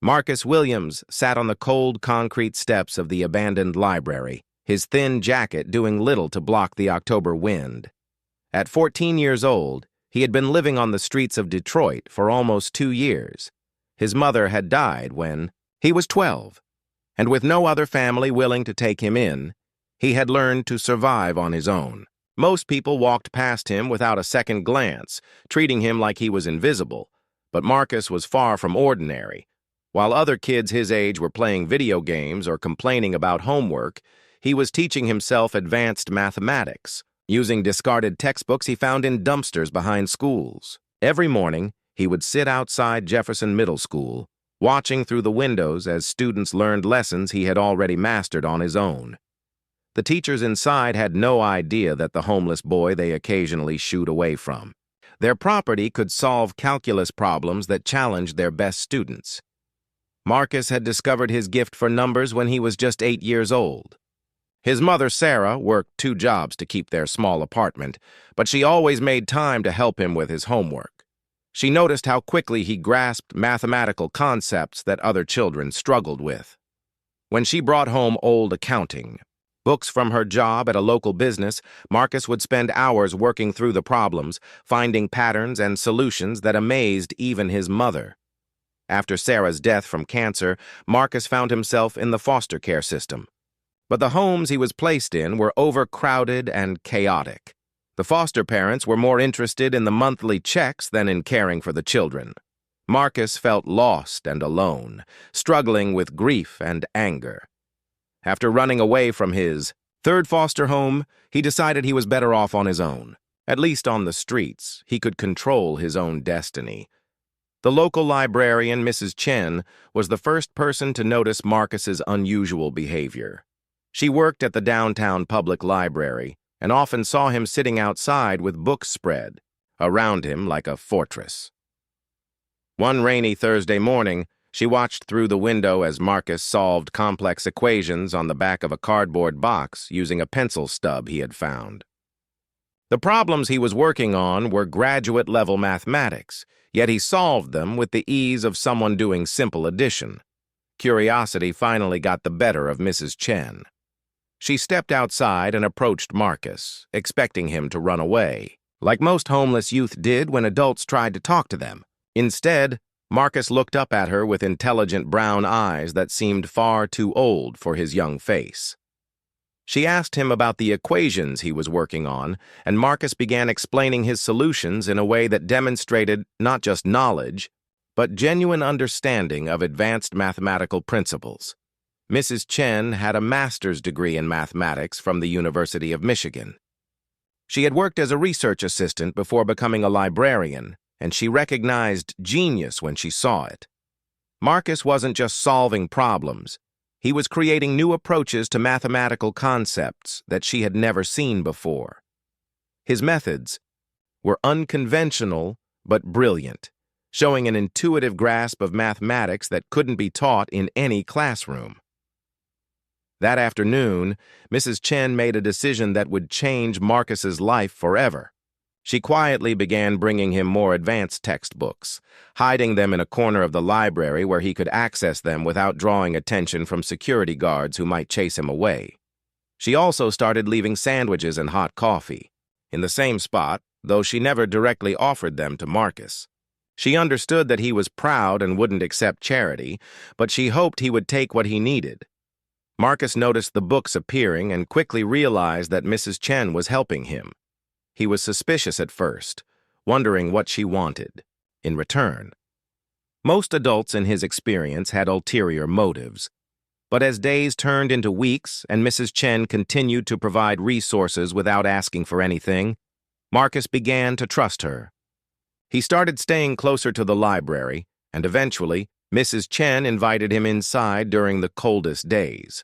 Marcus Williams sat on the cold concrete steps of the abandoned library, his thin jacket doing little to block the October wind. At 14 years old, he had been living on the streets of Detroit for almost 2 years. His mother had died when he was 12, and with no other family willing to take him in, he had learned to survive on his own. Most people walked past him without a second glance, treating him like he was invisible, but Marcus was far from ordinary. While other kids his age were playing video games or complaining about homework, he was teaching himself advanced mathematics, using discarded textbooks he found in dumpsters behind schools. Every morning, he would sit outside Jefferson Middle School, watching through the windows as students learned lessons he had already mastered on his own. The teachers inside had no idea that the homeless boy they occasionally shooed away from. Their property could solve calculus problems that challenged their best students. Marcus had discovered his gift for numbers when he was just 8 years old. His mother, Sarah, worked 2 jobs to keep their small apartment, but she always made time to help him with his homework. She noticed how quickly he grasped mathematical concepts that other children struggled with. When she brought home old accounting books from her job at a local business, Marcus would spend hours working through the problems, finding patterns and solutions that amazed even his mother. After Sarah's death from cancer, Marcus found himself in the foster care system. But the homes he was placed in were overcrowded and chaotic. The foster parents were more interested in the monthly checks than in caring for the children. Marcus felt lost and alone, struggling with grief and anger. After running away from his 3rd foster home, he decided he was better off on his own. At least on the streets, he could control his own destiny. The local librarian, Mrs. Chen, was the first person to notice Marcus's unusual behavior. She worked at the downtown public library and often saw him sitting outside with books spread around him like a fortress. One rainy Thursday morning, she watched through the window as Marcus solved complex equations on the back of a cardboard box using a pencil stub he had found. The problems he was working on were graduate-level mathematics, yet he solved them with the ease of someone doing simple addition. Curiosity finally got the better of Mrs. Chen. She stepped outside and approached Marcus, expecting him to run away, like most homeless youth did when adults tried to talk to them. Instead, Marcus looked up at her with intelligent brown eyes that seemed far too old for his young face. She asked him about the equations he was working on, and Marcus began explaining his solutions in a way that demonstrated not just knowledge, but genuine understanding of advanced mathematical principles. Mrs. Chen had a master's degree in mathematics from the University of Michigan. She had worked as a research assistant before becoming a librarian, and she recognized genius when she saw it. Marcus wasn't just solving problems. He was creating new approaches to mathematical concepts that she had never seen before. His methods were unconventional but brilliant, showing an intuitive grasp of mathematics that couldn't be taught in any classroom. That afternoon, Mrs. Chen made a decision that would change Marcus's life forever. She quietly began bringing him more advanced textbooks, hiding them in a corner of the library where he could access them without drawing attention from security guards who might chase him away. She also started leaving sandwiches and hot coffee in the same spot, though she never directly offered them to Marcus. She understood that he was proud and wouldn't accept charity, but she hoped he would take what he needed. Marcus noticed the books appearing and quickly realized that Mrs. Chen was helping him. He was suspicious at first, wondering what she wanted in return. Most adults in his experience had ulterior motives, but as days turned into weeks and Mrs. Chen continued to provide resources without asking for anything, Marcus began to trust her. He started staying closer to the library, and eventually, Mrs. Chen invited him inside during the coldest days.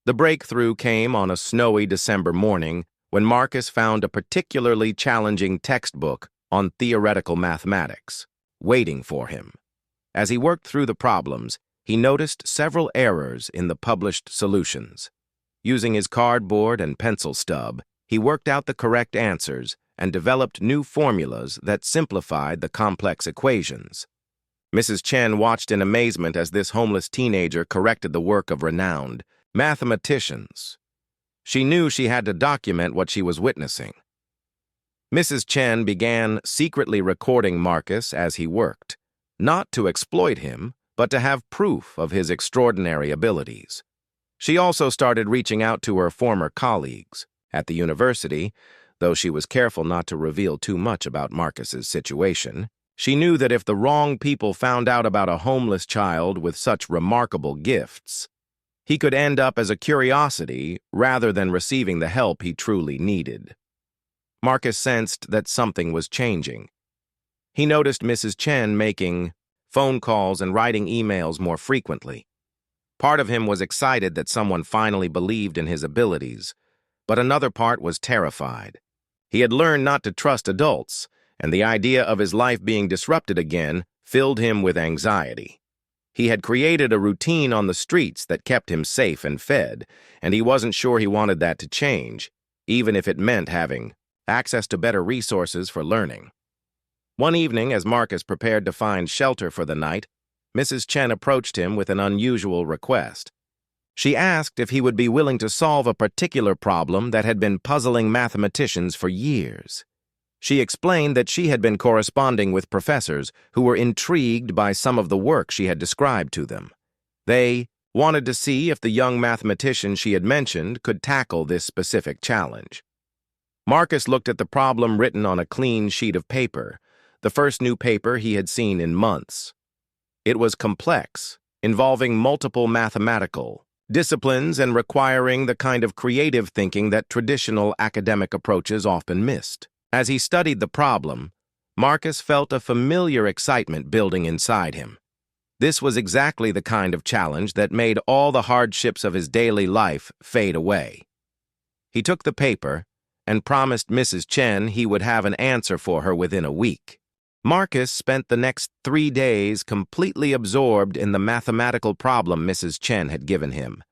The breakthrough came on a snowy December morning when Marcus found a particularly challenging textbook on theoretical mathematics waiting for him. As he worked through the problems, he noticed several errors in the published solutions. Using his cardboard and pencil stub, he worked out the correct answers and developed new formulas that simplified the complex equations. Mrs. Chen watched in amazement as this homeless teenager corrected the work of renowned mathematicians. She knew she had to document what she was witnessing. Mrs. Chen began secretly recording Marcus as he worked, not to exploit him, but to have proof of his extraordinary abilities. She also started reaching out to her former colleagues at the university, though she was careful not to reveal too much about Marcus's situation. She knew that if the wrong people found out about a homeless child with such remarkable gifts, he could end up as a curiosity rather than receiving the help he truly needed. Marcus sensed that something was changing. He noticed Mrs. Chen making phone calls and writing emails more frequently. Part of him was excited that someone finally believed in his abilities, but another part was terrified. He had learned not to trust adults, and the idea of his life being disrupted again filled him with anxiety. He had created a routine on the streets that kept him safe and fed, and he wasn't sure he wanted that to change, even if it meant having access to better resources for learning. One evening, as Marcus prepared to find shelter for the night, Mrs. Chen approached him with an unusual request. She asked if he would be willing to solve a particular problem that had been puzzling mathematicians for years. She explained that she had been corresponding with professors who were intrigued by some of the work she had described to them. They wanted to see if the young mathematician she had mentioned could tackle this specific challenge. Marcus looked at the problem written on a clean sheet of paper, the first new paper he had seen in months. It was complex, involving multiple mathematical disciplines and requiring the kind of creative thinking that traditional academic approaches often missed. As he studied the problem, Marcus felt a familiar excitement building inside him. This was exactly the kind of challenge that made all the hardships of his daily life fade away. He took the paper and promised Mrs. Chen he would have an answer for her within a week. Marcus spent the next 3 days completely absorbed in the mathematical problem Mrs. Chen had given him.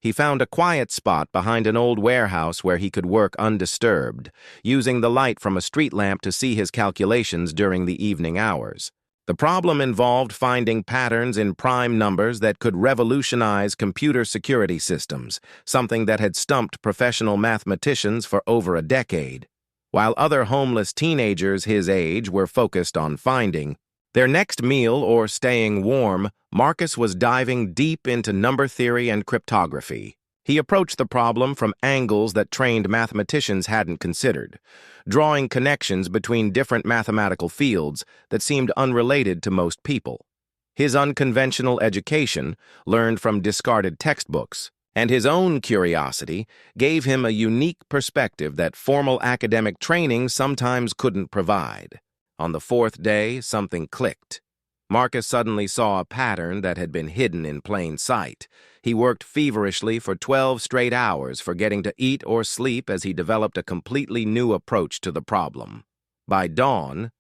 He found a quiet spot behind an old warehouse where he could work undisturbed, using the light from a street lamp to see his calculations during the evening hours. The problem involved finding patterns in prime numbers that could revolutionize computer security systems, something that had stumped professional mathematicians for over a decade. While other homeless teenagers his age were focused on finding their next meal or staying warm, Marcus was diving deep into number theory and cryptography. He approached the problem from angles that trained mathematicians hadn't considered, drawing connections between different mathematical fields that seemed unrelated to most people. His unconventional education, learned from discarded textbooks, and his own curiosity gave him a unique perspective that formal academic training sometimes couldn't provide. On the 4th day, something clicked. Marcus suddenly saw a pattern that had been hidden in plain sight. He worked feverishly for 12 straight hours, forgetting to eat or sleep as he developed a completely new approach to the problem. By dawn,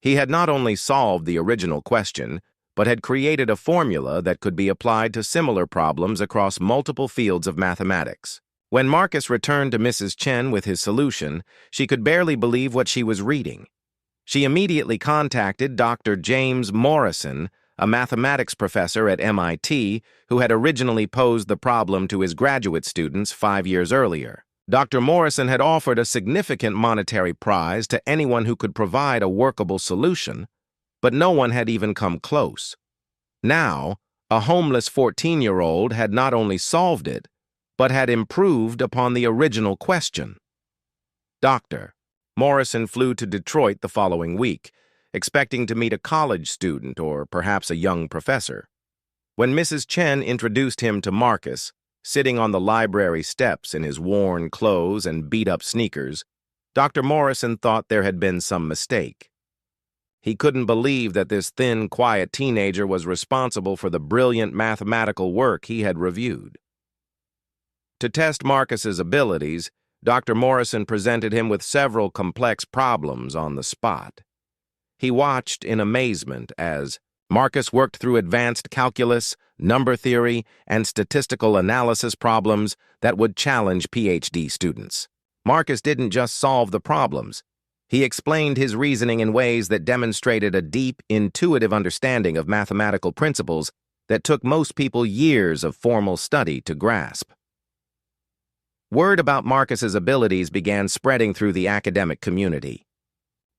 he had not only solved the original question, but had created a formula that could be applied to similar problems across multiple fields of mathematics. When Marcus returned to Mrs. Chen with his solution, she could barely believe what she was reading. She immediately contacted Dr. James Morrison, a mathematics professor at MIT, who had originally posed the problem to his graduate students 5 years earlier. Dr. Morrison had offered a significant monetary prize to anyone who could provide a workable solution, but no one had even come close. Now, a homeless 14-year-old had not only solved it, but had improved upon the original question. Dr. Morrison flew to Detroit the following week, expecting to meet a college student or perhaps a young professor. When Mrs. Chen introduced him to Marcus, sitting on the library steps in his worn clothes and beat-up sneakers, Dr. Morrison thought there had been some mistake. He couldn't believe that this thin, quiet teenager was responsible for the brilliant mathematical work he had reviewed. To test Marcus's abilities, Dr. Morrison presented him with several complex problems on the spot. He watched in amazement as Marcus worked through advanced calculus, number theory, and statistical analysis problems that would challenge PhD students. Marcus didn't just solve the problems. He explained his reasoning in ways that demonstrated a deep, intuitive understanding of mathematical principles that took most people years of formal study to grasp. Word about Marcus's abilities began spreading through the academic community.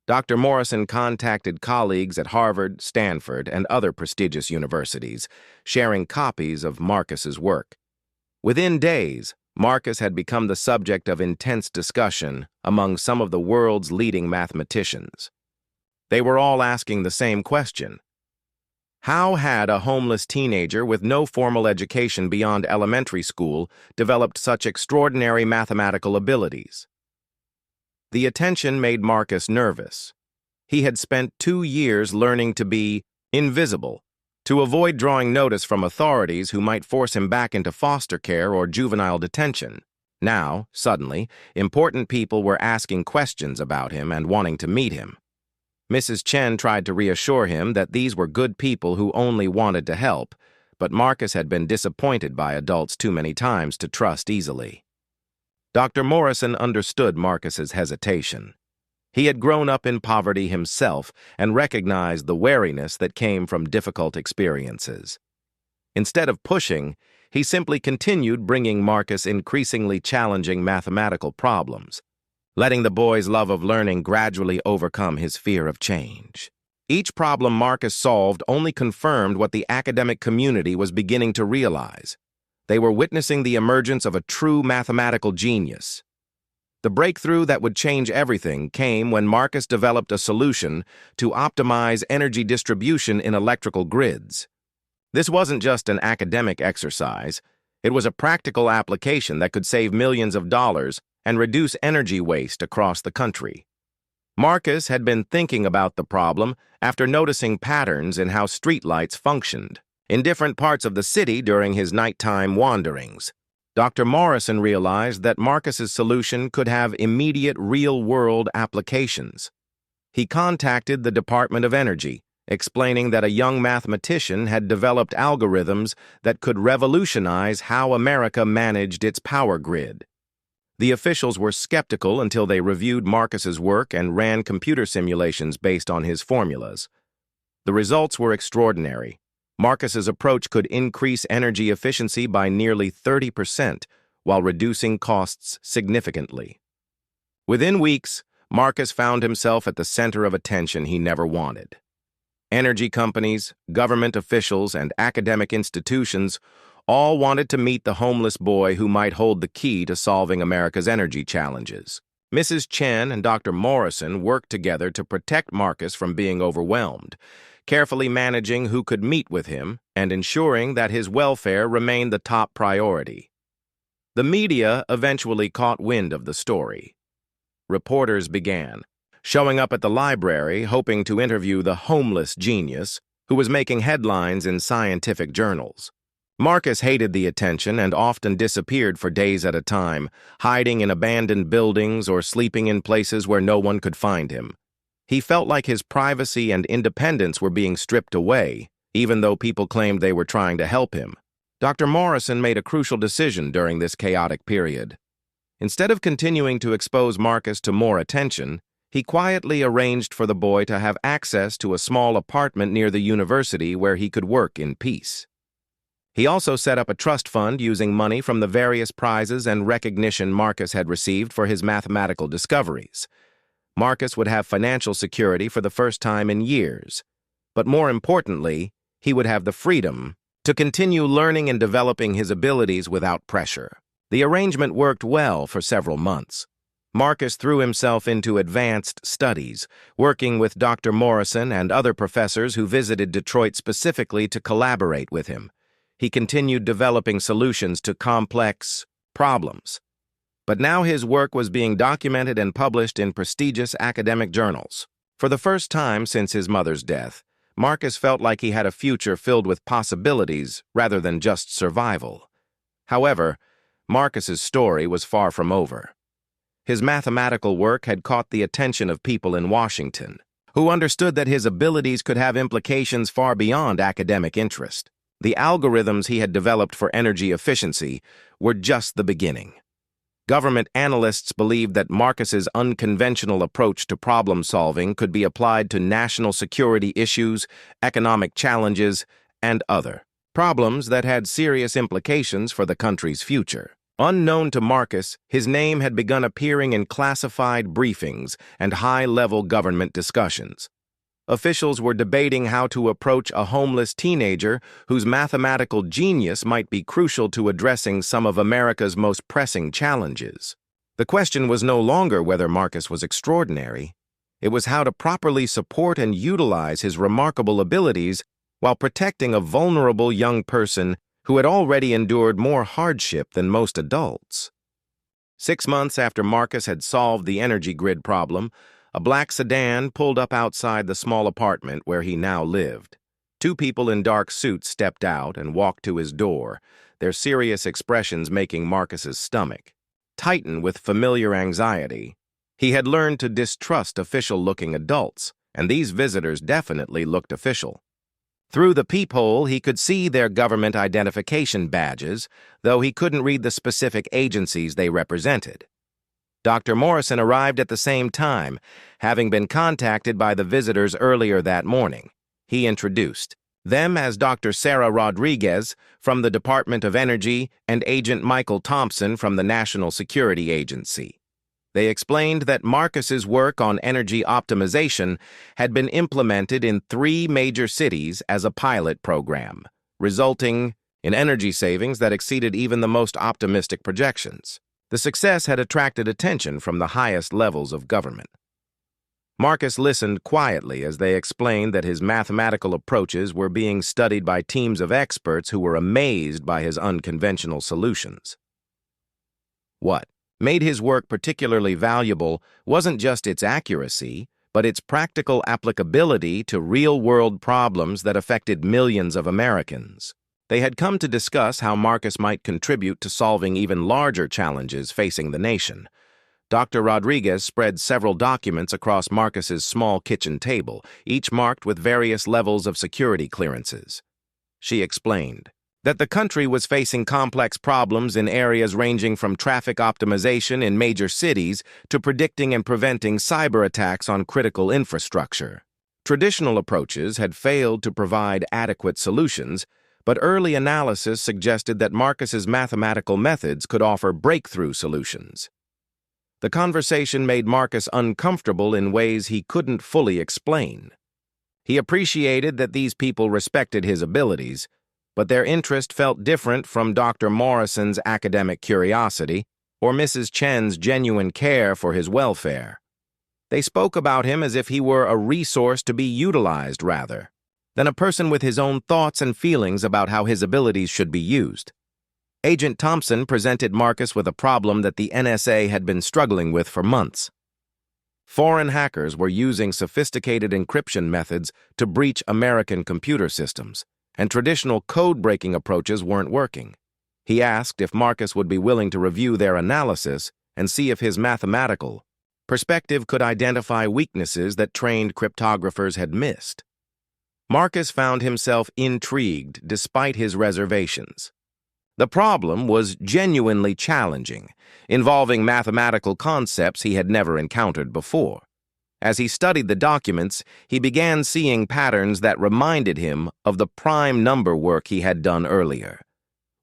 Dr. Morrison contacted colleagues at Harvard, Stanford, and other prestigious universities, sharing copies of Marcus's work. Within days, Marcus had become the subject of intense discussion among some of the world's leading mathematicians. They were all asking the same question. How had a homeless teenager with no formal education beyond elementary school developed such extraordinary mathematical abilities? The attention made Marcus nervous. He had spent 2 years learning to be invisible, to avoid drawing notice from authorities who might force him back into foster care or juvenile detention. Now, suddenly, important people were asking questions about him and wanting to meet him. Mrs. Chen tried to reassure him that these were good people who only wanted to help, but Marcus had been disappointed by adults too many times to trust easily. Dr. Morrison understood Marcus's hesitation. He had grown up in poverty himself and recognized the wariness that came from difficult experiences. Instead of pushing, he simply continued bringing Marcus increasingly challenging mathematical problems, letting the boy's love of learning gradually overcome his fear of change. Each problem Marcus solved only confirmed what the academic community was beginning to realize. They were witnessing the emergence of a true mathematical genius. The breakthrough that would change everything came when Marcus developed a solution to optimize energy distribution in electrical grids. This wasn't just an academic exercise. It was a practical application that could save millions of dollars and reduce energy waste across the country. Marcus had been thinking about the problem after noticing patterns in how streetlights functioned in different parts of the city during his nighttime wanderings. Dr. Morrison realized that Marcus's solution could have immediate real-world applications. He contacted the Department of Energy, explaining that a young mathematician had developed algorithms that could revolutionize how America managed its power grid. The officials were skeptical until they reviewed Marcus's work and ran computer simulations based on his formulas. The results were extraordinary. Marcus's approach could increase energy efficiency by nearly 30% while reducing costs significantly. Within weeks, Marcus found himself at the center of attention he never wanted. Energy companies, government officials, and academic institutions all wanted to meet the homeless boy who might hold the key to solving America's energy challenges. Mrs. Chen and Dr. Morrison worked together to protect Marcus from being overwhelmed, carefully managing who could meet with him and ensuring that his welfare remained the top priority. The media eventually caught wind of the story. Reporters began showing up at the library hoping to interview the homeless genius who was making headlines in scientific journals. Marcus hated the attention and often disappeared for days at a time, hiding in abandoned buildings or sleeping in places where no one could find him. He felt like his privacy and independence were being stripped away, even though people claimed they were trying to help him. Dr. Morrison made a crucial decision during this chaotic period. Instead of continuing to expose Marcus to more attention, he quietly arranged for the boy to have access to a small apartment near the university where he could work in peace. He also set up a trust fund using money from the various prizes and recognition Marcus had received for his mathematical discoveries. Marcus would have financial security for the first time in years, but more importantly, he would have the freedom to continue learning and developing his abilities without pressure. The arrangement worked well for several months. Marcus threw himself into advanced studies, working with Dr. Morrison and other professors who visited Detroit specifically to collaborate with him. He continued developing solutions to complex problems. But now his work was being documented and published in prestigious academic journals. For the first time since his mother's death, Marcus felt like he had a future filled with possibilities rather than just survival. However, Marcus's story was far from over. His mathematical work had caught the attention of people in Washington, who understood that his abilities could have implications far beyond academic interest. The algorithms he had developed for energy efficiency were just the beginning. Government analysts believed that Marcus's unconventional approach to problem solving could be applied to national security issues, economic challenges, and other problems that had serious implications for the country's future. Unknown to Marcus, his name had begun appearing in classified briefings and high-level government discussions. Officials were debating how to approach a homeless teenager whose mathematical genius might be crucial to addressing some of America's most pressing challenges. The question was no longer whether Marcus was extraordinary. It was how to properly support and utilize his remarkable abilities while protecting a vulnerable young person who had already endured more hardship than most adults. 6 months after Marcus had solved the energy grid problem, a black sedan pulled up outside the small apartment where he now lived. 2 people in dark suits stepped out and walked to his door, their serious expressions making Marcus's stomach tighten with familiar anxiety. He had learned to distrust official-looking adults, and these visitors definitely looked official. Through the peephole, he could see their government identification badges, though he couldn't read the specific agencies they represented. Dr. Morrison arrived at the same time, having been contacted by the visitors earlier that morning. He introduced them as Dr. Sarah Rodriguez from the Department of Energy and Agent Michael Thompson from the National Security Agency. They explained that Marcus's work on energy optimization had been implemented in 3 major cities as a pilot program, resulting in energy savings that exceeded even the most optimistic projections. The success had attracted attention from the highest levels of government. Marcus listened quietly as they explained that his mathematical approaches were being studied by teams of experts who were amazed by his unconventional solutions. What made his work particularly valuable wasn't just its accuracy, but its practical applicability to real-world problems that affected millions of Americans. They had come to discuss how Marcus might contribute to solving even larger challenges facing the nation. Dr. Rodriguez spread several documents across Marcus's small kitchen table, each marked with various levels of security clearances. She explained that the country was facing complex problems in areas ranging from traffic optimization in major cities to predicting and preventing cyber attacks on critical infrastructure. Traditional approaches had failed to provide adequate solutions, but early analysis suggested that Marcus's mathematical methods could offer breakthrough solutions. The conversation made Marcus uncomfortable in ways he couldn't fully explain. He appreciated that these people respected his abilities, but their interest felt different from Dr. Morrison's academic curiosity or Mrs. Chen's genuine care for his welfare. They spoke about him as if he were a resource to be utilized rather than a person with his own thoughts and feelings about how his abilities should be used. Agent Thompson presented Marcus with a problem that the NSA had been struggling with for months. Foreign hackers were using sophisticated encryption methods to breach American computer systems, and traditional code-breaking approaches weren't working. He asked if Marcus would be willing to review their analysis and see if his mathematical perspective could identify weaknesses that trained cryptographers had missed. Marcus found himself intrigued despite his reservations. The problem was genuinely challenging, involving mathematical concepts he had never encountered before. As he studied the documents, he began seeing patterns that reminded him of the prime number work he had done earlier.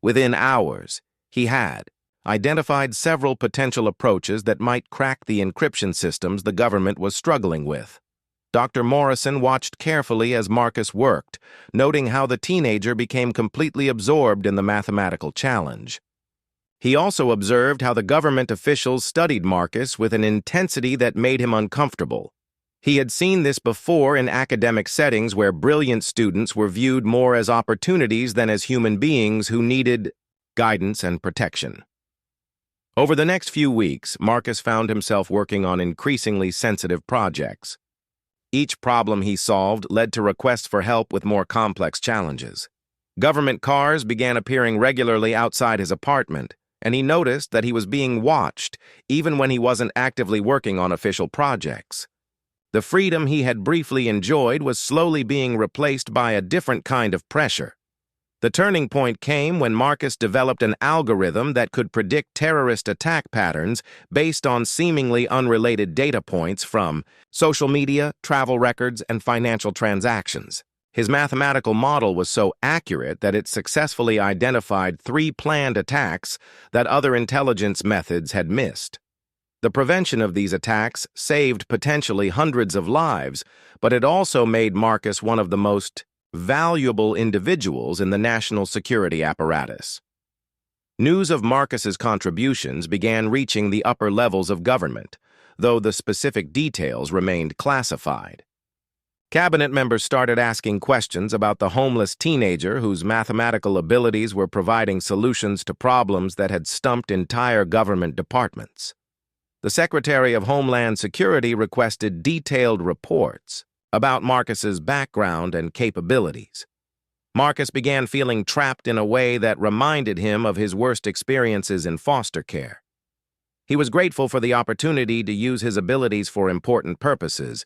Within hours, he had identified several potential approaches that might crack the encryption systems the government was struggling with. Dr. Morrison watched carefully as Marcus worked, noting how the teenager became completely absorbed in the mathematical challenge. He also observed how the government officials studied Marcus with an intensity that made him uncomfortable. He had seen this before in academic settings where brilliant students were viewed more as opportunities than as human beings who needed guidance and protection. Over the next few weeks, Marcus found himself working on increasingly sensitive projects. Each problem he solved led to requests for help with more complex challenges. Government cars began appearing regularly outside his apartment, and he noticed that he was being watched even when he wasn't actively working on official projects. The freedom he had briefly enjoyed was slowly being replaced by a different kind of pressure. The turning point came when Marcus developed an algorithm that could predict terrorist attack patterns based on seemingly unrelated data points from social media, travel records, and financial transactions. His mathematical model was so accurate that it successfully identified 3 planned attacks that other intelligence methods had missed. The prevention of these attacks saved potentially hundreds of lives, but it also made Marcus one of the most valuable individuals in the national security apparatus. News of Marcus's contributions began reaching the upper levels of government, though the specific details remained classified. Cabinet members started asking questions about the homeless teenager whose mathematical abilities were providing solutions to problems that had stumped entire government departments. The Secretary of Homeland Security requested detailed reports about Marcus's background and capabilities. Marcus began feeling trapped in a way that reminded him of his worst experiences in foster care. He was grateful for the opportunity to use his abilities for important purposes,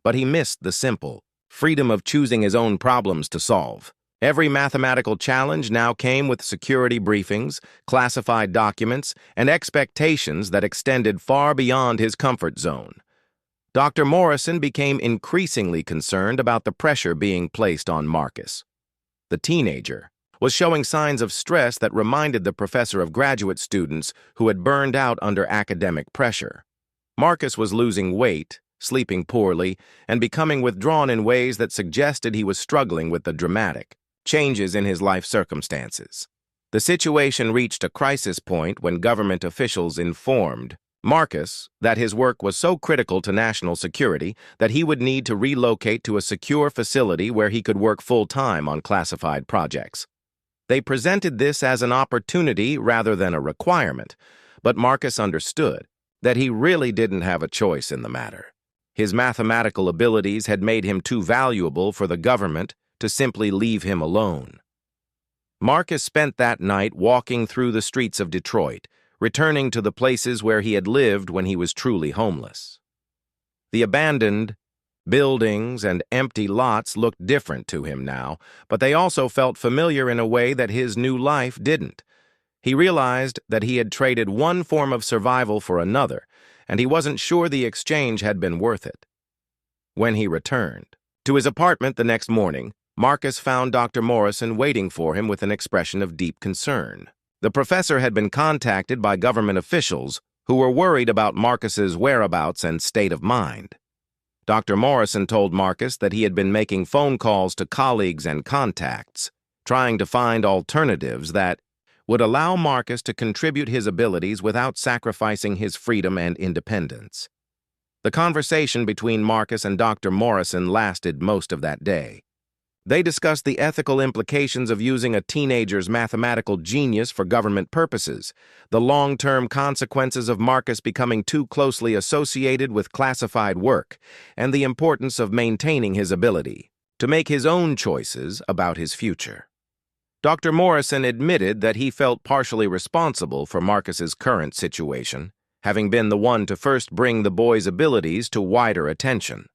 but he missed the simple freedom of choosing his own problems to solve. Every mathematical challenge now came with security briefings, classified documents, and expectations that extended far beyond his comfort zone. Dr. Morrison became increasingly concerned about the pressure being placed on Marcus. The teenager was showing signs of stress that reminded the professor of graduate students who had burned out under academic pressure. Marcus was losing weight, sleeping poorly, and becoming withdrawn in ways that suggested he was struggling with the dramatic changes in his life circumstances. The situation reached a crisis point when government officials informed Marcus that his work was so critical to national security that he would need to relocate to a secure facility where he could work full-time on classified projects. They presented this as an opportunity rather than a requirement, but Marcus understood that he really didn't have a choice in the matter. His mathematical abilities had made him too valuable for the government to simply leave him alone. Marcus spent that night walking through the streets of Detroit, returning to the places where he had lived when he was truly homeless. The abandoned buildings and empty lots looked different to him now, but they also felt familiar in a way that his new life didn't. He realized that he had traded one form of survival for another, and he wasn't sure the exchange had been worth it. When he returned to his apartment the next morning, Marcus found Dr. Morrison waiting for him with an expression of deep concern. The professor had been contacted by government officials who were worried about Marcus's whereabouts and state of mind. Dr. Morrison told Marcus that he had been making phone calls to colleagues and contacts, trying to find alternatives that would allow Marcus to contribute his abilities without sacrificing his freedom and independence. The conversation between Marcus and Dr. Morrison lasted most of that day. They discussed the ethical implications of using a teenager's mathematical genius for government purposes, the long-term consequences of Marcus becoming too closely associated with classified work, and the importance of maintaining his ability to make his own choices about his future. Dr. Morrison admitted that he felt partially responsible for Marcus's current situation, having been the one to first bring the boy's abilities to wider attention.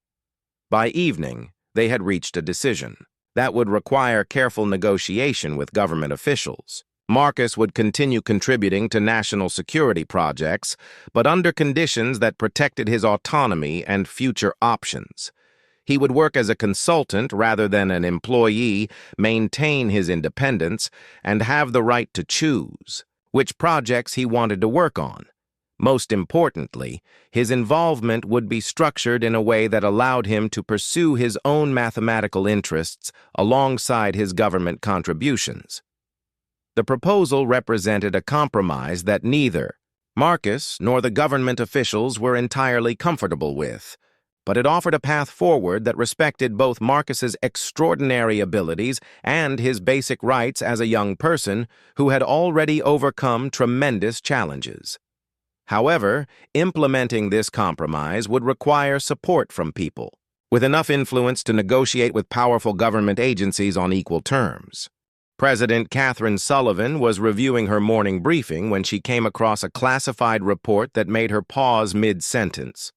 By evening, they had reached a decision that would require careful negotiation with government officials. Marcus would continue contributing to national security projects, but under conditions that protected his autonomy and future options. He would work as a consultant rather than an employee, maintain his independence, and have the right to choose which projects he wanted to work on. Most importantly, his involvement would be structured in a way that allowed him to pursue his own mathematical interests alongside his government contributions. The proposal represented a compromise that neither Marcus nor the government officials were entirely comfortable with, but it offered a path forward that respected both Marcus's extraordinary abilities and his basic rights as a young person who had already overcome tremendous challenges. However, implementing this compromise would require support from people with enough influence to negotiate with powerful government agencies on equal terms. President Katherine Sullivan was reviewing her morning briefing when she came across a classified report that made her pause mid-sentence.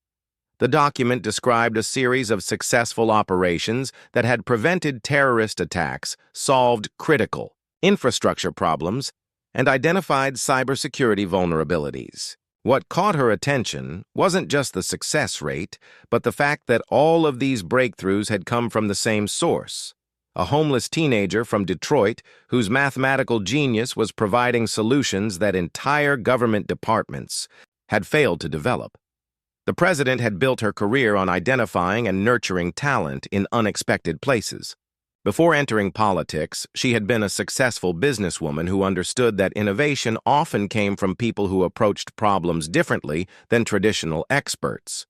The document described a series of successful operations that had prevented terrorist attacks, solved critical infrastructure problems, and identified cybersecurity vulnerabilities. What caught her attention wasn't just the success rate, but the fact that all of these breakthroughs had come from the same source: a homeless teenager from Detroit whose mathematical genius was providing solutions that entire government departments had failed to develop. The president had built her career on identifying and nurturing talent in unexpected places. Before entering politics, she had been a successful businesswoman who understood that innovation often came from people who approached problems differently than traditional experts.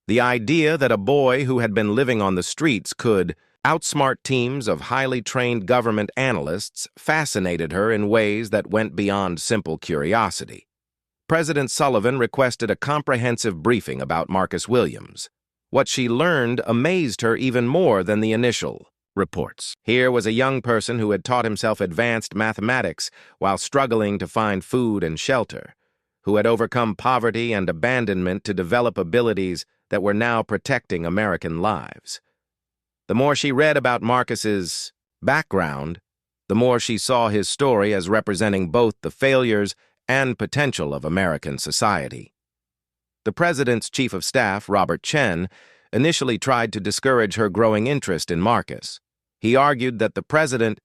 The idea that a boy who had been living on the streets could outsmart teams of highly trained government analysts fascinated her in ways that went beyond simple curiosity. President Sullivan requested a comprehensive briefing about Marcus Williams. What she learned amazed her even more than the initial reports. Here was a young person who had taught himself advanced mathematics while struggling to find food and shelter, who had overcome poverty and abandonment to develop abilities that were now protecting American lives. The more she read about Marcus's background, the more she saw his story as representing both the failures and potential of American society. The president's chief of staff, Robert Chen, initially tried to discourage her growing interest in Marcus. He argued that the president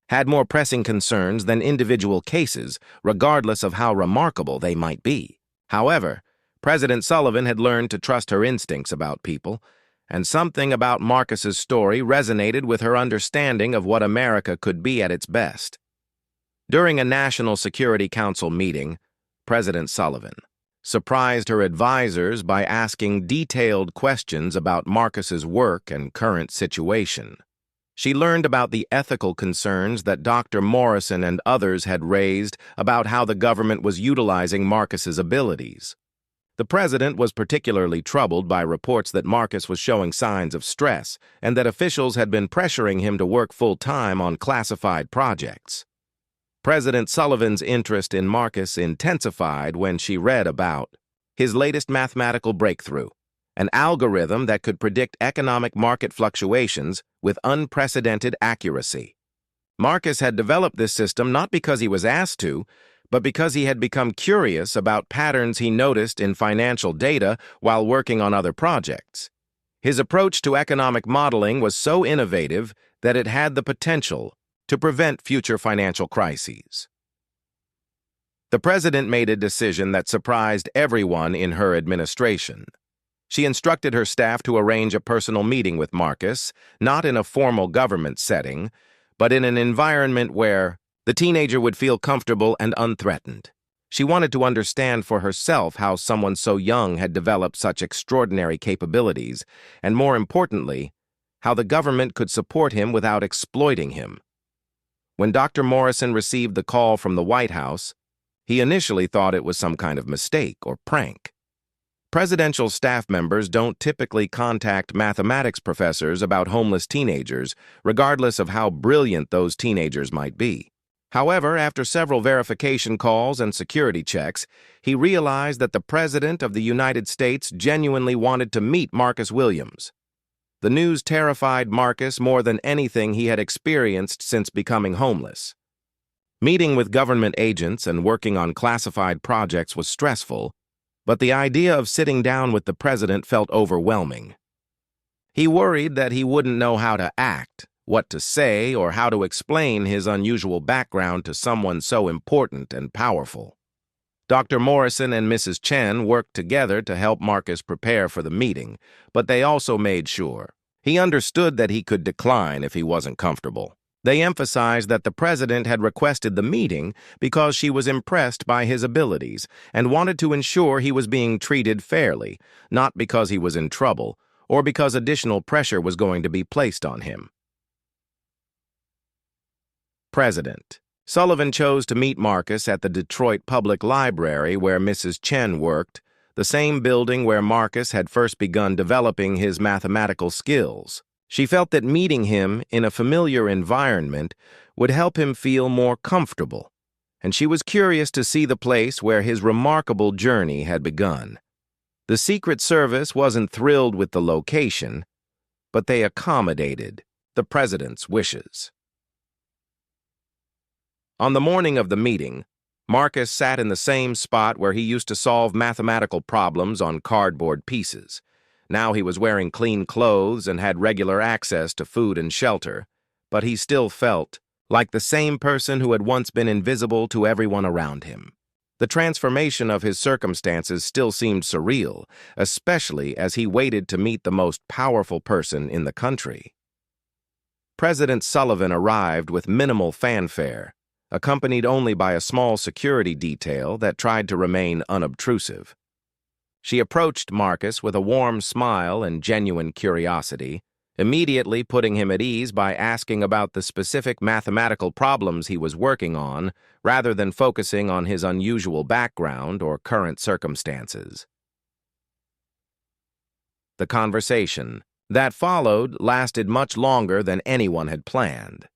had more pressing concerns than individual cases, regardless of how remarkable they might be. However, President Sullivan had learned to trust her instincts about people, and something about Marcus's story resonated with her understanding of what America could be at its best. During a National Security Council meeting, President Sullivan surprised her advisors by asking detailed questions about Marcus's work and current situation. She learned about the ethical concerns that Dr. Morrison and others had raised about how the government was utilizing Marcus's abilities. The president was particularly troubled by reports that Marcus was showing signs of stress and that officials had been pressuring him to work full-time on classified projects. President Sullivan's interest in Marcus intensified when she read about his latest mathematical breakthrough, an algorithm that could predict economic market fluctuations with unprecedented accuracy. Marcus had developed this system not because he was asked to, but because he had become curious about patterns he noticed in financial data while working on other projects. His approach to economic modeling was so innovative that it had the potential to prevent future financial crises. The president made a decision that surprised everyone in her administration. She instructed her staff to arrange a personal meeting with Marcus, not in a formal government setting, but in an environment where the teenager would feel comfortable and unthreatened. She wanted to understand for herself how someone so young had developed such extraordinary capabilities, and more importantly, how the government could support him without exploiting him. When Dr. Morrison received the call from the White House, he initially thought it was some kind of mistake or prank. Presidential staff members don't typically contact mathematics professors about homeless teenagers, regardless of how brilliant those teenagers might be. However, after several verification calls and security checks, he realized that the President of the United States genuinely wanted to meet Marcus Williams. The news terrified Marcus more than anything he had experienced since becoming homeless. Meeting with government agents and working on classified projects was stressful, but the idea of sitting down with the president felt overwhelming. He worried that he wouldn't know how to act, what to say, or how to explain his unusual background to someone so important and powerful. Dr. Morrison and Mrs. Chen worked together to help Marcus prepare for the meeting, but they also made sure he understood that he could decline if he wasn't comfortable. They emphasized that the president had requested the meeting because she was impressed by his abilities and wanted to ensure he was being treated fairly, not because he was in trouble or because additional pressure was going to be placed on him. President Sullivan chose to meet Marcus at the Detroit Public Library where Mrs. Chen worked, the same building where Marcus had first begun developing his mathematical skills. She felt that meeting him in a familiar environment would help him feel more comfortable, and she was curious to see the place where his remarkable journey had begun. The Secret Service wasn't thrilled with the location, but they accommodated the president's wishes. On the morning of the meeting, Marcus sat in the same spot where he used to solve mathematical problems on cardboard pieces. Now he was wearing clean clothes and had regular access to food and shelter, but he still felt like the same person who had once been invisible to everyone around him. The transformation of his circumstances still seemed surreal, especially as he waited to meet the most powerful person in the country. President Sullivan arrived with minimal fanfare, accompanied only by a small security detail that tried to remain unobtrusive. She approached Marcus with a warm smile and genuine curiosity, immediately putting him at ease by asking about the specific mathematical problems he was working on rather than focusing on his unusual background or current circumstances. The conversation that followed lasted much longer than anyone had planned.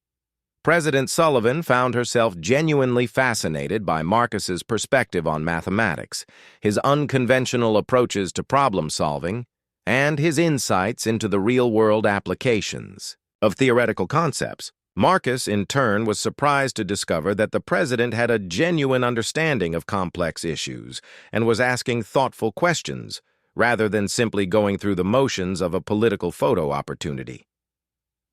President Sullivan found herself genuinely fascinated by Marcus's perspective on mathematics, his unconventional approaches to problem-solving, and his insights into the real-world applications of theoretical concepts. Marcus, in turn, was surprised to discover that the president had a genuine understanding of complex issues and was asking thoughtful questions, rather than simply going through the motions of a political photo opportunity.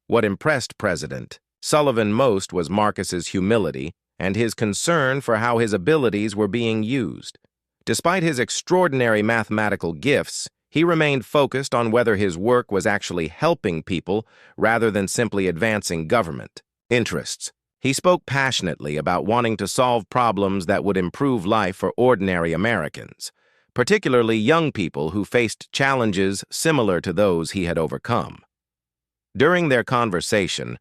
What impressed President Sullivan most was Marcus's humility and his concern for how his abilities were being used. Despite his extraordinary mathematical gifts, he remained focused on whether his work was actually helping people rather than simply advancing government interests. He spoke passionately about wanting to solve problems that would improve life for ordinary Americans, particularly young people who faced challenges similar to those he had overcome. During their conversation,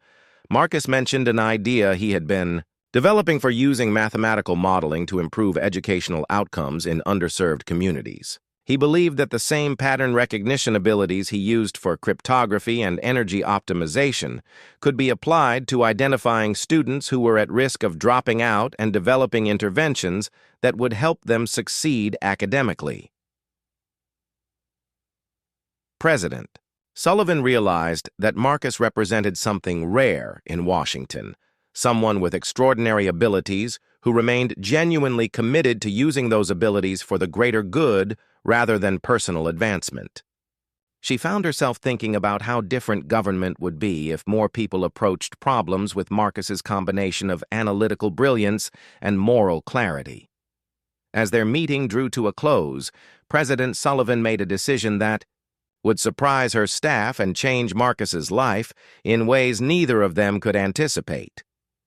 Marcus mentioned an idea he had been developing for using mathematical modeling to improve educational outcomes in underserved communities. He believed that the same pattern recognition abilities he used for cryptography and energy optimization could be applied to identifying students who were at risk of dropping out and developing interventions that would help them succeed academically. President Sullivan realized that Marcus represented something rare in Washington, someone with extraordinary abilities who remained genuinely committed to using those abilities for the greater good rather than personal advancement. She found herself thinking about how different government would be if more people approached problems with Marcus's combination of analytical brilliance and moral clarity. As their meeting drew to a close, President Sullivan made a decision that would surprise her staff and change Marcus's life in ways neither of them could anticipate.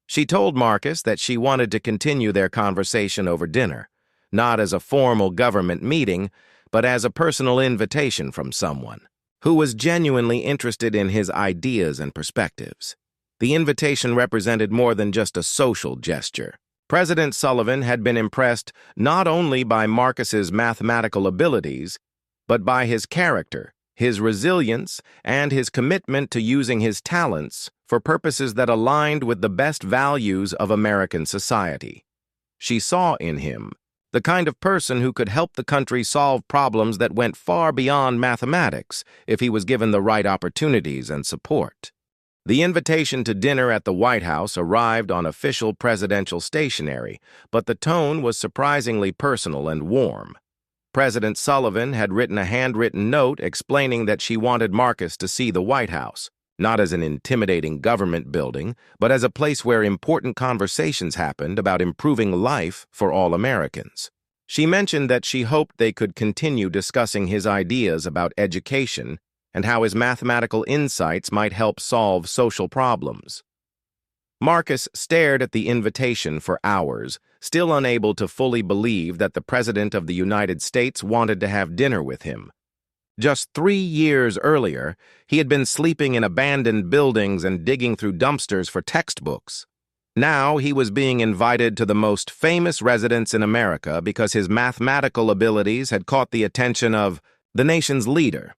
She told Marcus that she wanted to continue their conversation over dinner, not as a formal government meeting, but as a personal invitation from someone who was genuinely interested in his ideas and perspectives. The invitation represented more than just a social gesture. President Sullivan had been impressed not only by Marcus's mathematical abilities, but by his character, his resilience, and his commitment to using his talents for purposes that aligned with the best values of American society. She saw in him the kind of person who could help the country solve problems that went far beyond mathematics if he was given the right opportunities and support. The invitation to dinner at the White House arrived on official presidential stationery, but the tone was surprisingly personal and warm. President Sullivan had written a handwritten note explaining that she wanted Marcus to see the White House, not as an intimidating government building, but as a place where important conversations happened about improving life for all Americans. She mentioned that she hoped they could continue discussing his ideas about education and how his mathematical insights might help solve social problems. Marcus stared at the invitation for hours, still unable to fully believe that the President of the United States wanted to have dinner with him. Just 3 years earlier, he had been sleeping in abandoned buildings and digging through dumpsters for textbooks. Now he was being invited to the most famous residence in America because his mathematical abilities had caught the attention of the nation's leader.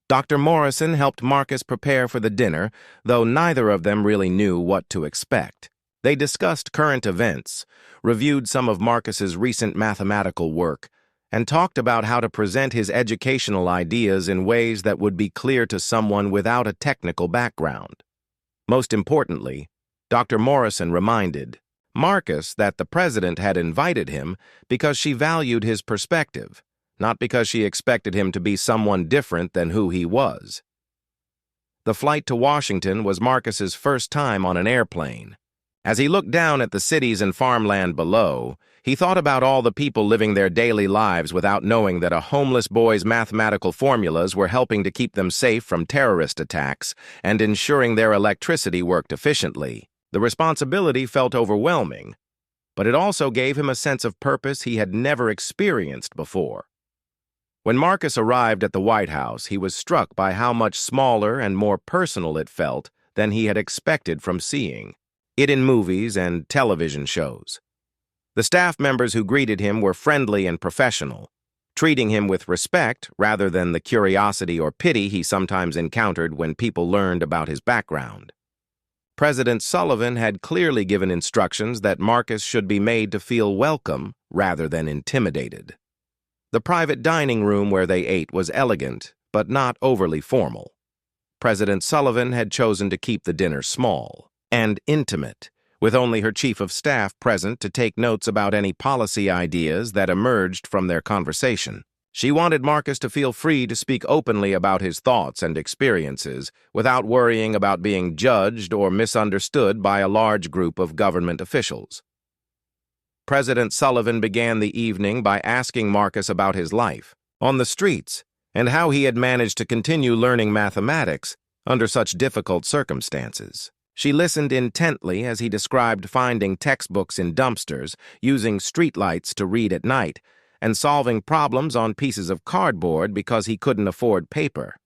Dr. Morrison helped Marcus prepare for the dinner, though neither of them really knew what to expect. They discussed current events, reviewed some of Marcus's recent mathematical work, and talked about how to present his educational ideas in ways that would be clear to someone without a technical background. Most importantly, Dr. Morrison reminded Marcus that the president had invited him because she valued his perspective, not because she expected him to be someone different than who he was. The flight to Washington was Marcus's first time on an airplane. As he looked down at the cities and farmland below, he thought about all the people living their daily lives without knowing that a homeless boy's mathematical formulas were helping to keep them safe from terrorist attacks and ensuring their electricity worked efficiently. The responsibility felt overwhelming, but it also gave him a sense of purpose he had never experienced before. When Marcus arrived at the White House, he was struck by how much smaller and more personal it felt than he had expected from seeing it in movies and television shows. The staff members who greeted him were friendly and professional, treating him with respect rather than the curiosity or pity he sometimes encountered when people learned about his background. President Sullivan had clearly given instructions that Marcus should be made to feel welcome rather than intimidated. The private dining room where they ate was elegant, but not overly formal. President Sullivan had chosen to keep the dinner small and intimate, with only her chief of staff present to take notes about any policy ideas that emerged from their conversation. She wanted Marcus to feel free to speak openly about his thoughts and experiences without worrying about being judged or misunderstood by a large group of government officials. President Sullivan began the evening by asking Marcus about his life on the streets and how he had managed to continue learning mathematics under such difficult circumstances. She listened intently as he described finding textbooks in dumpsters, using streetlights to read at night, and solving problems on pieces of cardboard because he couldn't afford paper.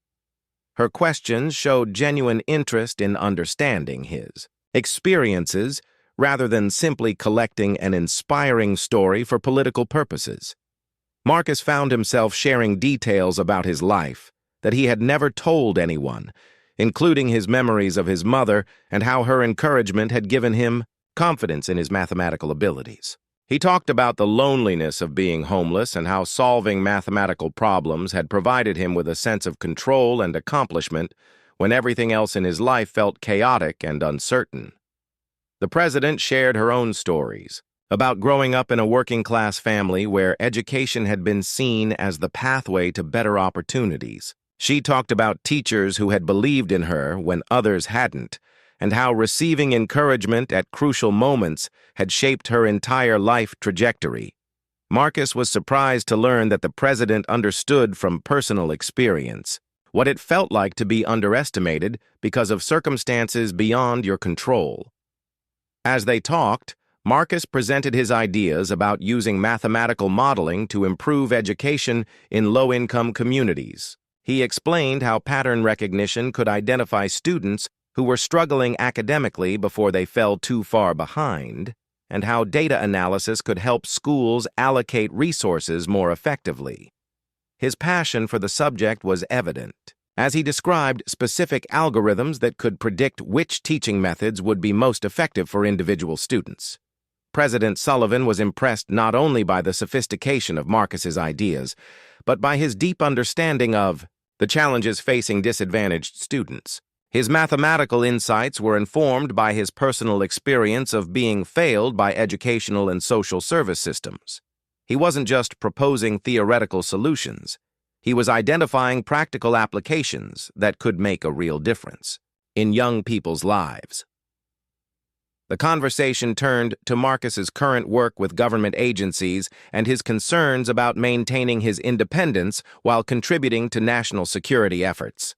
Her questions showed genuine interest in understanding his experiences rather than simply collecting an inspiring story for political purposes. Marcus found himself sharing details about his life that he had never told anyone, including his memories of his mother and how her encouragement had given him confidence in his mathematical abilities. He talked about the loneliness of being homeless and how solving mathematical problems had provided him with a sense of control and accomplishment when everything else in his life felt chaotic and uncertain. The president shared her own stories about growing up in a working-class family where education had been seen as the pathway to better opportunities. She talked about teachers who had believed in her when others hadn't, and how receiving encouragement at crucial moments had shaped her entire life trajectory. Marcus was surprised to learn that the president understood from personal experience what it felt like to be underestimated because of circumstances beyond your control. As they talked, Marcus presented his ideas about using mathematical modeling to improve education in low-income communities. He explained how pattern recognition could identify students who were struggling academically before they fell too far behind, and how data analysis could help schools allocate resources more effectively. His passion for the subject was evident, as he described specific algorithms that could predict which teaching methods would be most effective for individual students. President Sullivan was impressed not only by the sophistication of Marcus's ideas, but by his deep understanding of the challenges facing disadvantaged students. His mathematical insights were informed by his personal experience of being failed by educational and social service systems. He wasn't just proposing theoretical solutions. He was identifying practical applications that could make a real difference in young people's lives. The conversation turned to Marcus's current work with government agencies and his concerns about maintaining his independence while contributing to national security efforts.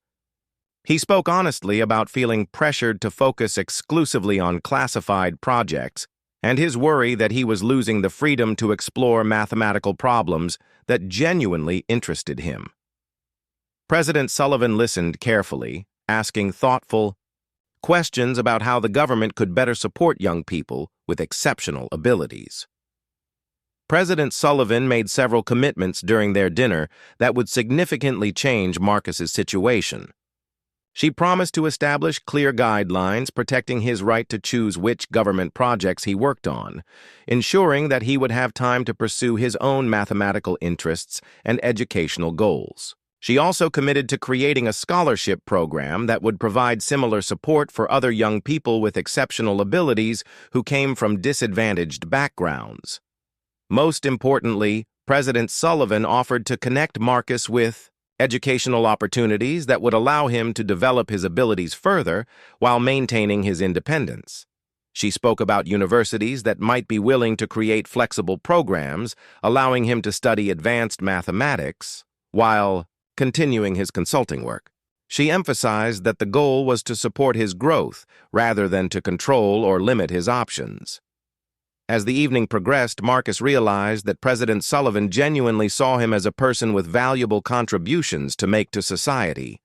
He spoke honestly about feeling pressured to focus exclusively on classified projects and his worry that he was losing the freedom to explore mathematical problems that genuinely interested him. President Sullivan listened carefully, asking thoughtful questions about how the government could better support young people with exceptional abilities. President Sullivan made several commitments during their dinner that would significantly change Marcus's situation. She promised to establish clear guidelines protecting his right to choose which government projects he worked on, ensuring that he would have time to pursue his own mathematical interests and educational goals. She also committed to creating a scholarship program that would provide similar support for other young people with exceptional abilities who came from disadvantaged backgrounds. Most importantly, President Sullivan offered to connect Marcus with educational opportunities that would allow him to develop his abilities further while maintaining his independence. She spoke about universities that might be willing to create flexible programs, allowing him to study advanced mathematics while continuing his consulting work. She emphasized that the goal was to support his growth rather than to control or limit his options. As the evening progressed, Marcus realized that President Sullivan genuinely saw him as a person with valuable contributions to make to society,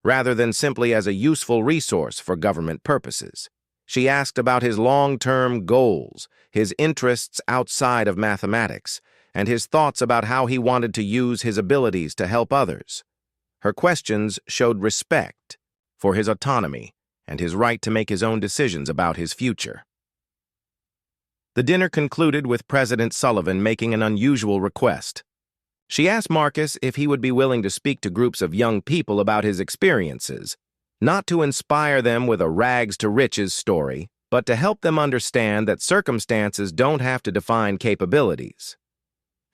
rather than simply as a useful resource for government purposes. She asked about his long-term goals, his interests outside of mathematics, and his thoughts about how he wanted to use his abilities to help others. Her questions showed respect for his autonomy and his right to make his own decisions about his future. The dinner concluded with President Sullivan making an unusual request. She asked Marcus if he would be willing to speak to groups of young people about his experiences, not to inspire them with a rags-to-riches story, but to help them understand that circumstances don't have to define capabilities.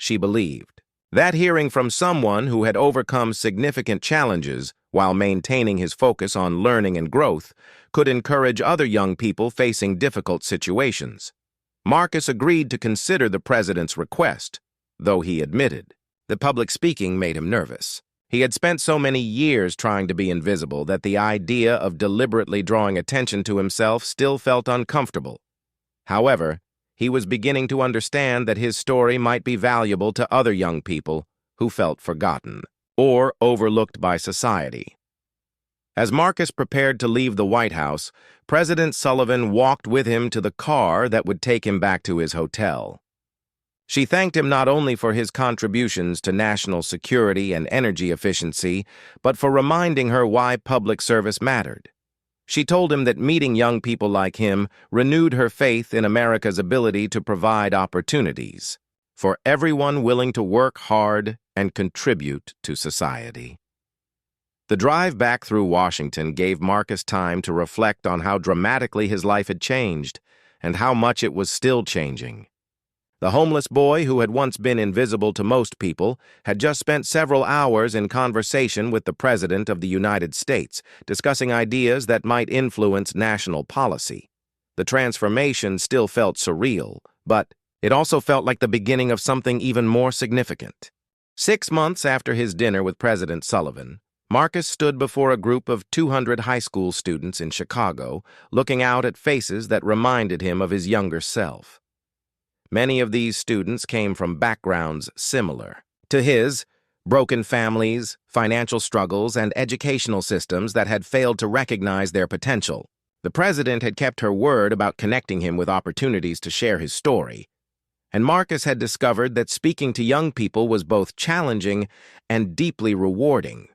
She believed that hearing from someone who had overcome significant challenges while maintaining his focus on learning and growth could encourage other young people facing difficult situations. Marcus agreed to consider the president's request, though he admitted that public speaking made him nervous. He had spent so many years trying to be invisible that the idea of deliberately drawing attention to himself still felt uncomfortable. However, he was beginning to understand that his story might be valuable to other young people who felt forgotten or overlooked by society. As Marcus prepared to leave the White House, President Sullivan walked with him to the car that would take him back to his hotel. She thanked him not only for his contributions to national security and energy efficiency, but for reminding her why public service mattered. She told him that meeting young people like him renewed her faith in America's ability to provide opportunities for everyone willing to work hard and contribute to society. The drive back through Washington gave Marcus time to reflect on how dramatically his life had changed and how much it was still changing. The homeless boy who had once been invisible to most people had just spent several hours in conversation with the President of the United States, discussing ideas that might influence national policy. The transformation still felt surreal, but it also felt like the beginning of something even more significant. 6 months after his dinner with President Sullivan, Marcus stood before a group of 200 high school students in Chicago, looking out at faces that reminded him of his younger self. Many of these students came from backgrounds similar to his: broken families, financial struggles, and educational systems that had failed to recognize their potential. The president had kept her word about connecting him with opportunities to share his story, and Marcus had discovered that speaking to young people was both challenging and deeply rewarding.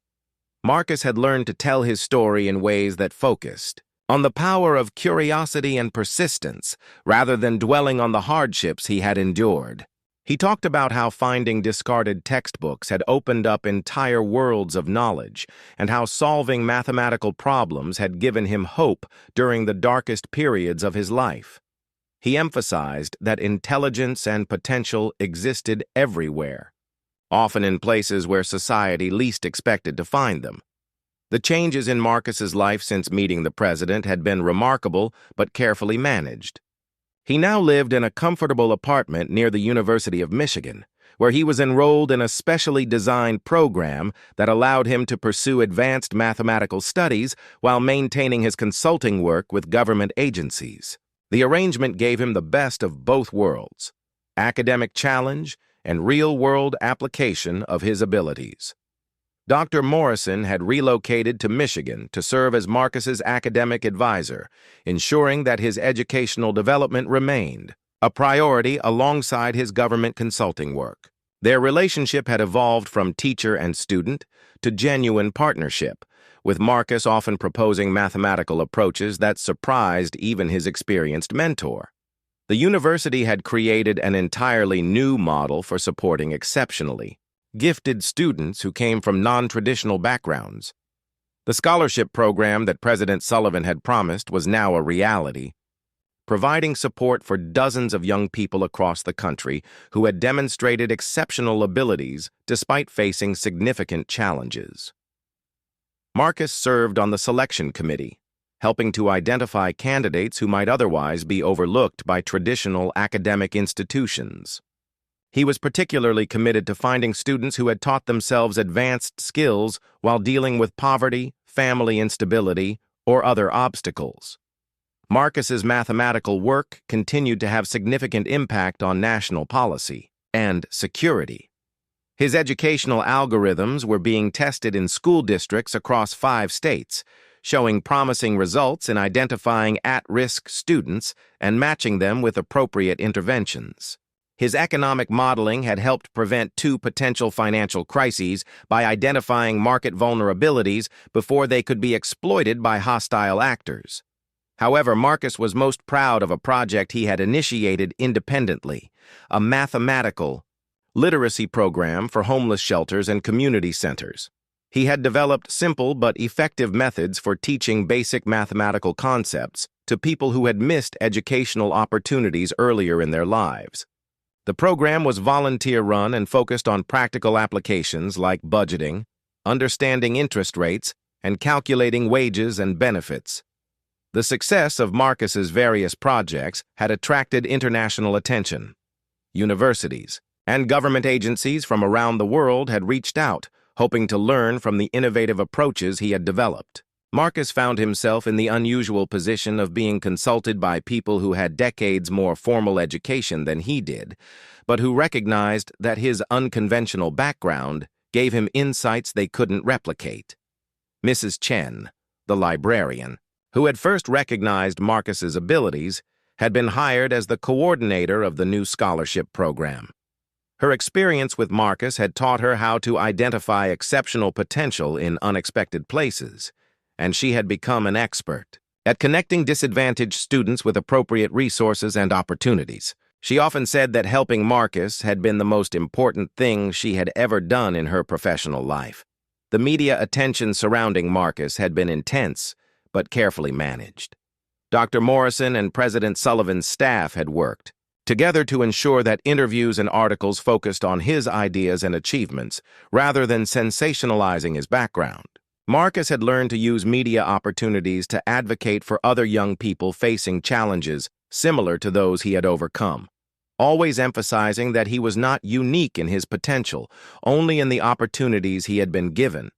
Marcus had learned to tell his story in ways that focused on the power of curiosity and persistence, rather than dwelling on the hardships he had endured. He talked about how finding discarded textbooks had opened up entire worlds of knowledge, and how solving mathematical problems had given him hope during the darkest periods of his life. He emphasized that intelligence and potential existed everywhere, often in places where society least expected to find them. The changes in Marcus's life since meeting the president had been remarkable but carefully managed. He now lived in a comfortable apartment near the University of Michigan, where he was enrolled in a specially designed program that allowed him to pursue advanced mathematical studies while maintaining his consulting work with government agencies. The arrangement gave him the best of both worlds: academic challenge and real-world application of his abilities. Dr. Morrison had relocated to Michigan to serve as Marcus's academic advisor, ensuring that his educational development remained a priority alongside his government consulting work. Their relationship had evolved from teacher and student to genuine partnership, with Marcus often proposing mathematical approaches that surprised even his experienced mentor. The university had created an entirely new model for supporting exceptionally gifted students who came from non-traditional backgrounds. The scholarship program that President Sullivan had promised was now a reality, providing support for dozens of young people across the country who had demonstrated exceptional abilities despite facing significant challenges. Marcus served on the selection committee, helping to identify candidates who might otherwise be overlooked by traditional academic institutions. He was particularly committed to finding students who had taught themselves advanced skills while dealing with poverty, family instability, or other obstacles. Marcus's mathematical work continued to have significant impact on national policy and security. His educational algorithms were being tested in school districts across 5 states, showing promising results in identifying at-risk students and matching them with appropriate interventions. His economic modeling had helped prevent 2 potential financial crises by identifying market vulnerabilities before they could be exploited by hostile actors. However, Marcus was most proud of a project he had initiated independently, a mathematical literacy program for homeless shelters and community centers. He had developed simple but effective methods for teaching basic mathematical concepts to people who had missed educational opportunities earlier in their lives. The program was volunteer-run and focused on practical applications like budgeting, understanding interest rates, and calculating wages and benefits. The success of Marcus's various projects had attracted international attention. Universities and government agencies from around the world had reached out, hoping to learn from the innovative approaches he had developed. Marcus found himself in the unusual position of being consulted by people who had decades more formal education than he did, but who recognized that his unconventional background gave him insights they couldn't replicate. Mrs. Chen, the librarian, who had first recognized Marcus's abilities, had been hired as the coordinator of the new scholarship program. Her experience with Marcus had taught her how to identify exceptional potential in unexpected places, and she had become an expert at connecting disadvantaged students with appropriate resources and opportunities. She often said that helping Marcus had been the most important thing she had ever done in her professional life. The media attention surrounding Marcus had been intense, but carefully managed. Dr. Morrison and President Sullivan's staff had worked together to ensure that interviews and articles focused on his ideas and achievements rather than sensationalizing his background. Marcus had learned to use media opportunities to advocate for other young people facing challenges similar to those he had overcome, always emphasizing that he was not unique in his potential, only in the opportunities he had been given.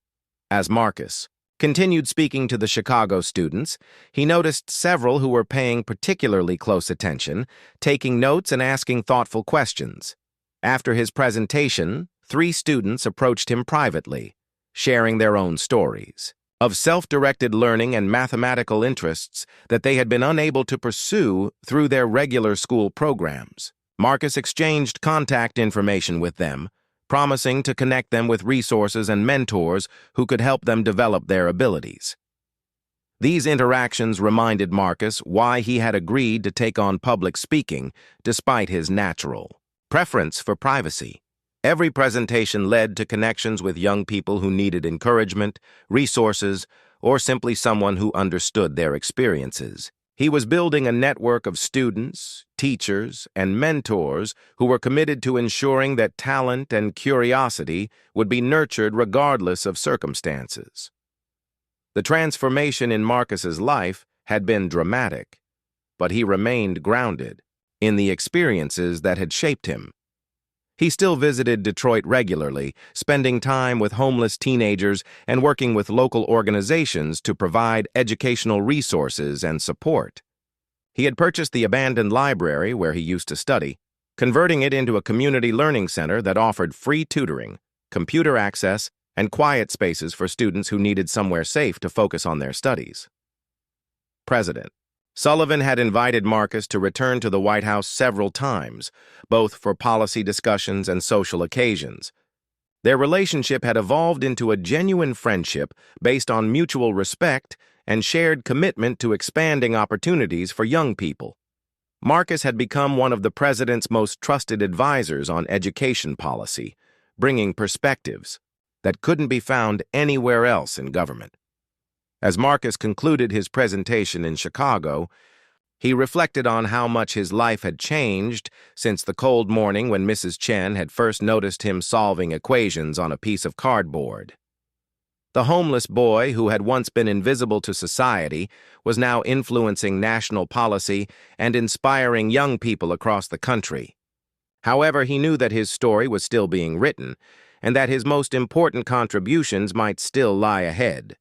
As Marcus continued speaking to the Chicago students, he noticed several who were paying particularly close attention, taking notes and asking thoughtful questions. After his presentation, 3 students approached him privately, sharing their own stories of self-directed learning and mathematical interests that they had been unable to pursue through their regular school programs. Marcus exchanged contact information with them, promising to connect them with resources and mentors who could help them develop their abilities. These interactions reminded Marcus why he had agreed to take on public speaking despite his natural preference for privacy. Every presentation led to connections with young people who needed encouragement, resources, or simply someone who understood their experiences. He was building a network of students, teachers, and mentors who were committed to ensuring that talent and curiosity would be nurtured regardless of circumstances. The transformation in Marcus's life had been dramatic, but he remained grounded in the experiences that had shaped him. He still visited Detroit regularly, spending time with homeless teenagers and working with local organizations to provide educational resources and support. He had purchased the abandoned library where he used to study, converting it into a community learning center that offered free tutoring, computer access, and quiet spaces for students who needed somewhere safe to focus on their studies. President Sullivan had invited Marcus to return to the White House several times, both for policy discussions and social occasions. Their relationship had evolved into a genuine friendship based on mutual respect and shared commitment to expanding opportunities for young people. Marcus had become one of the president's most trusted advisors on education policy, bringing perspectives that couldn't be found anywhere else in government. As Marcus concluded his presentation in Chicago, he reflected on how much his life had changed since the cold morning when Mrs. Chen had first noticed him solving equations on a piece of cardboard. The homeless boy, who had once been invisible to society, was now influencing national policy and inspiring young people across the country. However, he knew that his story was still being written, and that his most important contributions might still lie ahead.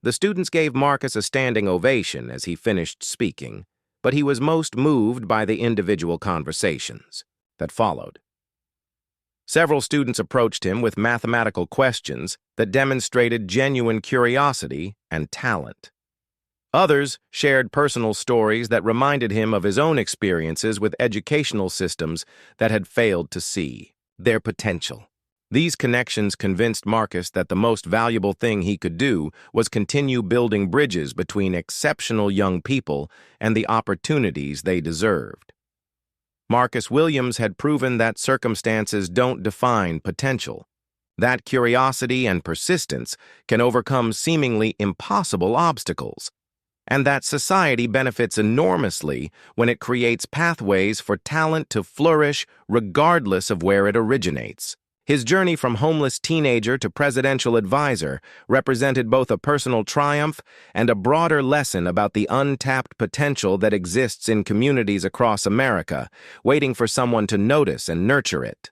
The students gave Marcus a standing ovation as he finished speaking, but he was most moved by the individual conversations that followed. Several students approached him with mathematical questions that demonstrated genuine curiosity and talent. Others shared personal stories that reminded him of his own experiences with educational systems that had failed to see their potential. These connections convinced Marcus that the most valuable thing he could do was continue building bridges between exceptional young people and the opportunities they deserved. Marcus Williams had proven that circumstances don't define potential, that curiosity and persistence can overcome seemingly impossible obstacles, and that society benefits enormously when it creates pathways for talent to flourish regardless of where it originates. His journey from homeless teenager to presidential advisor represented both a personal triumph and a broader lesson about the untapped potential that exists in communities across America, waiting for someone to notice and nurture it.